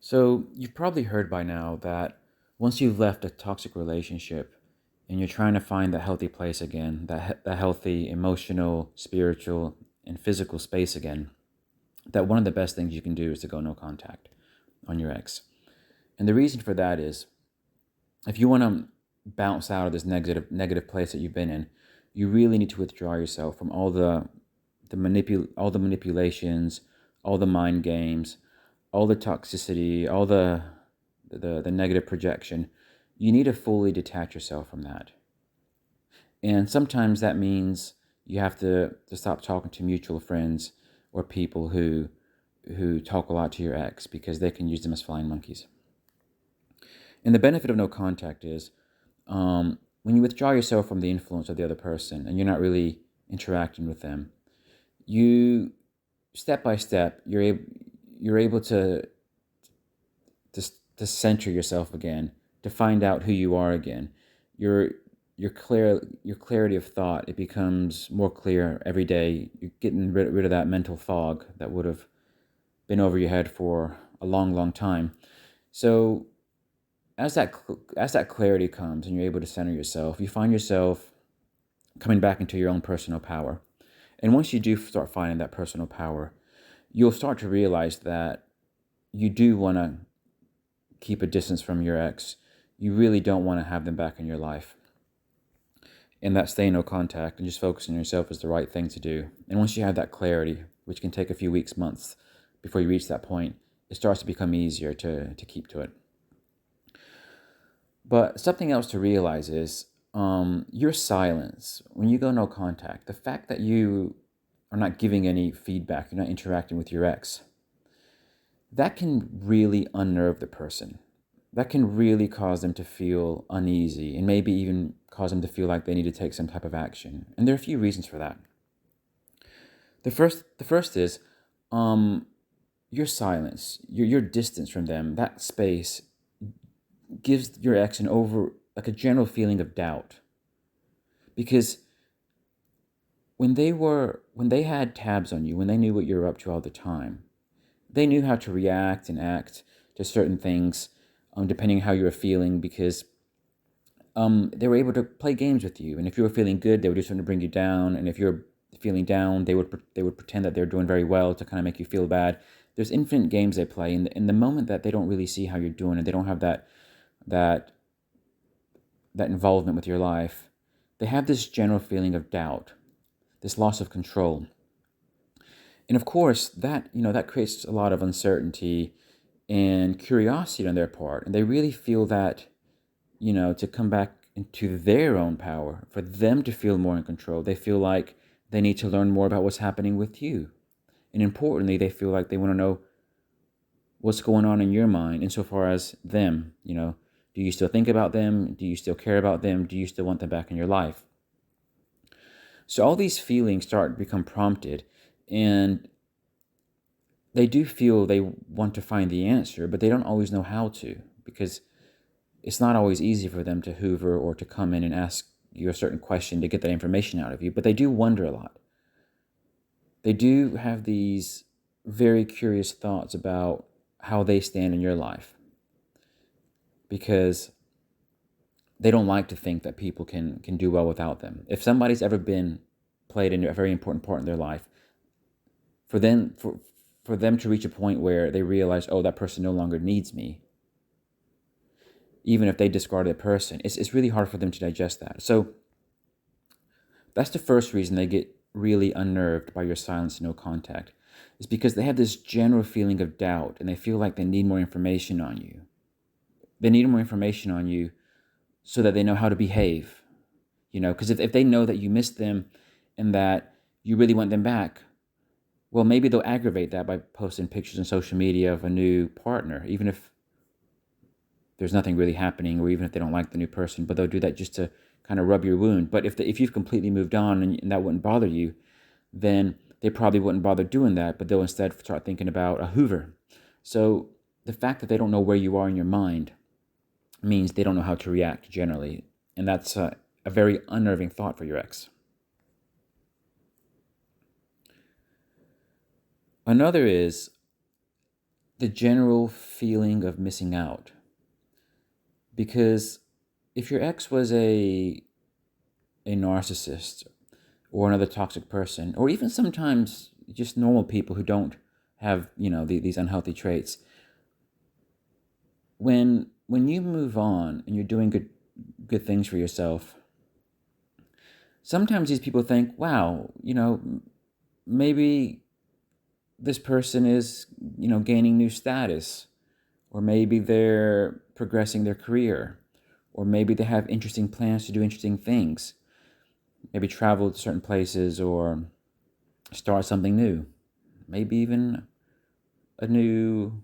So, you've probably heard by now that once you've left a toxic relationship and you're trying to find that healthy place again, that healthy emotional, spiritual, and physical space again, that one of the best things you can do is to go no contact on your ex. And the reason for that is if you want to bounce out of this negative place that you've been in, you really need to withdraw yourself from all the manipulations, all the mind games, all the toxicity, all the negative projection. You need to fully detach yourself from that. And sometimes that means you have to stop talking to mutual friends or people who talk a lot to your ex because they can use them as flying monkeys. And the benefit of no contact is when you withdraw yourself from the influence of the other person and you're not really interacting with them, you step by step you're able to to center yourself again, to find out who you are again. Your your clarity of thought, it becomes more clear every day. You're getting rid of that mental fog that would have been over your head for a long time. So as that clarity comes and you're able to center yourself, you find yourself coming back into your own personal power. And once you do start finding that personal power, you'll start to realize that you do want to keep a distance from your ex. You really don't want to have them back in your life. And that stay no contact and just focus on yourself is the right thing to do. And once you have that clarity, which can take a few weeks, months before you reach that point, it starts to become easier to keep to it. But something else to realize is your silence, when you go no contact, the fact that you are not giving any feedback, you're not interacting with your ex, that can really unnerve the person. That can really cause them to feel uneasy and maybe even cause them to feel like they need to take some type of action. And there are a few reasons for that. The first is um, your silence, your distance from them, that space gives your ex an over like a general feeling of doubt because when they had tabs on you, when they knew what you were up to all the time, they knew how to react and act to certain things, depending on how you were feeling, because they were able to play games with you. And if you were feeling good, they would do something to bring you down. And if you're feeling down, they would pretend that they're doing very well to kind of make you feel bad. There's infinite games they play, and in the moment that they don't really see how you're doing, and they don't have that that involvement with your life, they have this general feeling of doubt, this loss of control. And of course, that creates a lot of uncertainty and curiosity on their part. And they really feel that, to come back into their own power, for them to feel more in control. They feel like they need to learn more about what's happening with you. And importantly, they feel like they want to know what's going on in your mind insofar as them, do you still think about them? Do you still care about them? Do you still want them back in your life? So all these feelings start to become prompted, and they do feel they want to find the answer, but they don't always know how to, because it's not always easy for them to hoover or to come in and ask you a certain question to get that information out of you. But they do wonder a lot. They do have these very curious thoughts about how they stand in your life, because they don't like to think that people can do well without them. If somebody's ever been played in a very important part in their life, for them to reach a point where they realize, oh, that person no longer needs me, even if they discarded a person, it's really hard for them to digest that. So that's the first reason they get really unnerved by your silence and no contact, is because they have this general feeling of doubt and they feel like they need more information on you. They need more information on you so that they know how to behave, because if they know that you miss them and that you really want them back, well, maybe they'll aggravate that by posting pictures on social media of a new partner, even if there's nothing really happening, or even if they don't like the new person, but they'll do that just to kind of rub your wound. But if you've completely moved on and that wouldn't bother you, then they probably wouldn't bother doing that, but they'll instead start thinking about a Hoover. So the fact that they don't know where you are in your mind means they don't know how to react generally, and that's a very unnerving thought for your ex. Another is the general feeling of missing out. Because if your ex was a narcissist or another toxic person, or even sometimes just normal people who don't have, these unhealthy traits, when you move on and you're doing good things for yourself, sometimes these people think, wow, maybe this person is, gaining new status, or maybe they're progressing their career, or maybe they have interesting plans to do interesting things, maybe travel to certain places or start something new, maybe even a new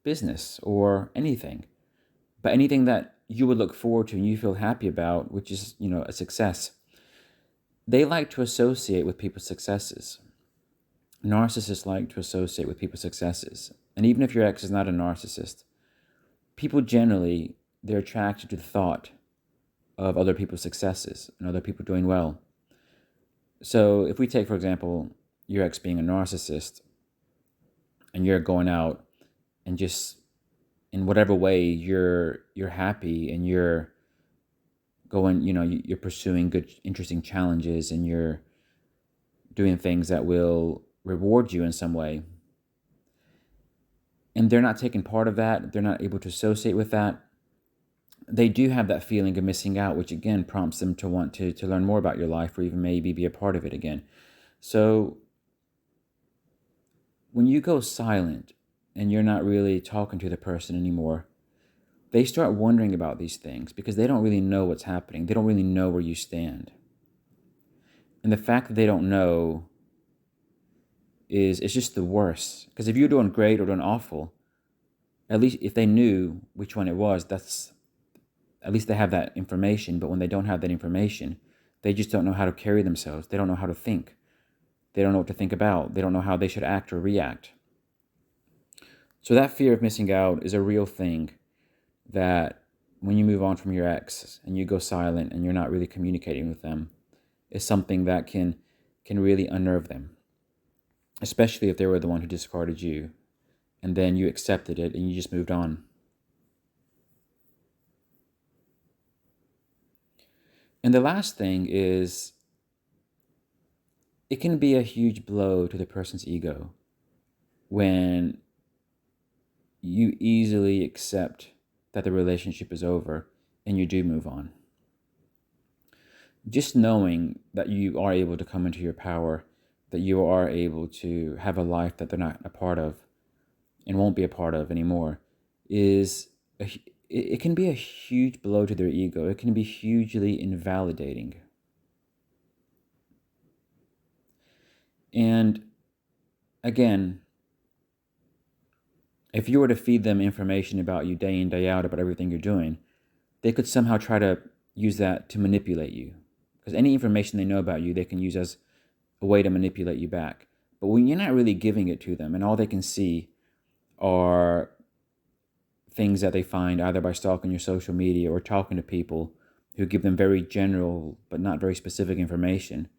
business or anything. But anything that you would look forward to and you feel happy about, which is, a success, they like to associate with people's successes. Narcissists like to associate with people's successes. And even if your ex is not a narcissist, people generally, they're attracted to the thought of other people's successes and other people doing well. So if we take, for example, your ex being a narcissist, and you're going out and just in whatever way you're happy, and you're going, you're pursuing good, interesting challenges, and you're doing things that will reward you in some way, and they're not taking part of that, they're not able to associate with that, they do have that feeling of missing out, which again prompts them to want to learn more about your life, or even maybe be a part of it again. So when you go silent and you're not really talking to the person anymore, they start wondering about these things because they don't really know what's happening. They don't really know where you stand. And the fact that they don't know is it's just the worst. Because if you're doing great or doing awful, at least if they knew which one it was, that's at least they have that information. But when they don't have that information, they just don't know how to carry themselves. They don't know how to think. They don't know what to think about. They don't know how they should act or react. So that fear of missing out is a real thing, that when you move on from your ex and you go silent and you're not really communicating with them, is something that can really unnerve them, especially if they were the one who discarded you and then you accepted it and you just moved on. And the last thing is, it can be a huge blow to the person's ego when you easily accept that the relationship is over and you do move on. Just knowing that you are able to come into your power, that you are able to have a life that they're not a part of and won't be a part of anymore, it can be a huge blow to their ego. It can be hugely invalidating. And again, if you were to feed them information about you day in, day out, about everything you're doing, they could somehow try to use that to manipulate you. Because any information they know about you, they can use as a way to manipulate you back. But when you're not really giving it to them and all they can see are things that they find either by stalking your social media or talking to people who give them very general but not very specific information,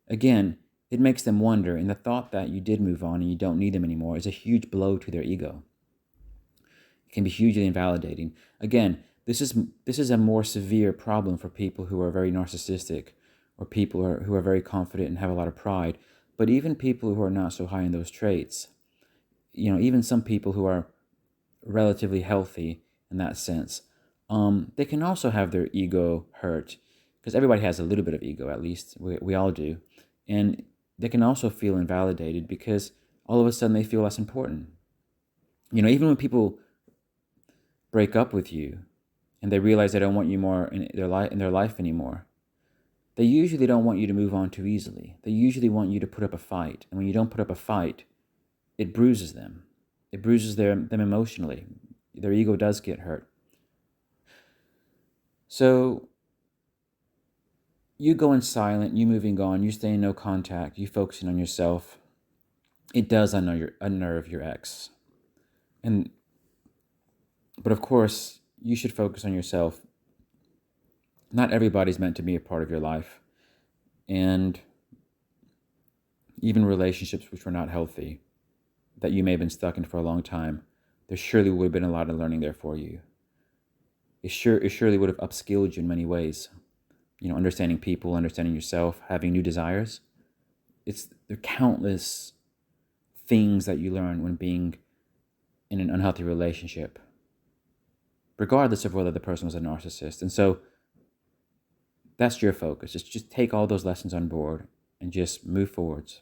again, it makes them wonder. And the thought that you did move on and you don't need them anymore is a huge blow to their ego. It can be hugely invalidating. Again, this is a more severe problem for people who are very narcissistic, or people who are very confident and have a lot of pride. But even people who are not so high in those traits, even some people who are relatively healthy in that sense, they can also have their ego hurt, because everybody has a little bit of ego, at least we all do, and they can also feel invalidated because all of a sudden they feel less important. Even when people break up with you and they realize they don't want you more in their life anymore, they usually don't want you to move on too easily. They usually want you to put up a fight, and when you don't put up a fight, it bruises them. It bruises them emotionally. Their ego does get hurt. So you going silent, you moving on, you stay in no contact, you focusing on yourself, it does unnerve your ex. But of course, you should focus on yourself. Not everybody's meant to be a part of your life. And even relationships which are not healthy, that you may have been stuck in for a long time, there surely would have been a lot of learning there for you. It surely would have upskilled you in many ways. Understanding people, understanding yourself, having new desires. There are countless things that you learn when being in an unhealthy relationship, regardless of whether the person was a narcissist. And so that's your focus. Just take all those lessons on board and just move forwards.